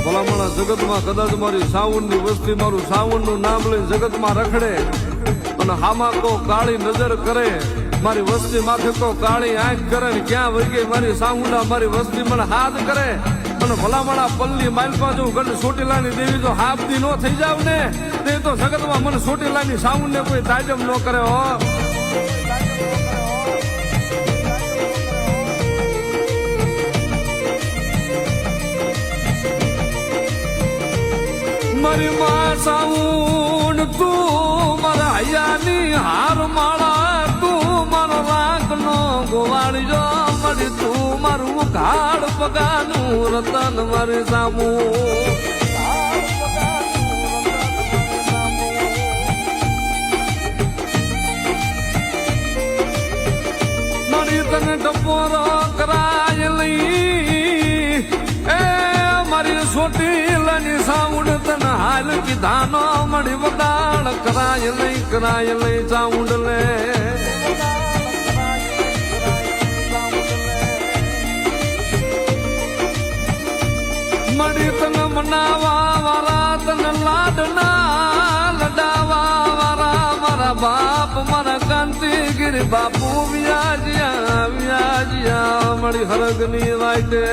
ભલામણા જગતમાં કદાચ મારી સાવણની વસ્તી મારું સાવણનું નામ લઈને જગતમાં રખડે અને હામાં કો કાળી નજર કરે, મારી વસ્તી માથે તો કાળી આંખ કરે ને ક્યાં વહી મારી સાવુંડા મારી વસ્તી મને હાથ કરે અને ભલામણા પલ્લી માલપા જો ગઢ સોટીલાની દેવી જો હાફતી નો થઈ જાવ ને તે તો જગતમાં મને સોટીલાની સાવુંડને કોઈ તાજમ ન કરે હો. મારી માં સાવુણ તું મારા હૈયાની હાર માળા, તું મારો રાખનો ગોવાળજો, મારી તું મારું ઘાડ પગાનું રતન મારી સામુ. મારી તને ટપોરો કરાય લઈ એ મારી સોટી લાની સાઉન્ડ તને હાલ કીધાનો મળી વડાળ કરાય લઈ સાઉન્ડ લે. મળી તને મનાવા વાળા તને લાડના લડાવા વાળા મારા બાપ મારા કાંતિગીરી બાપુ વ્યાજિયા મળી હરગની વાટે.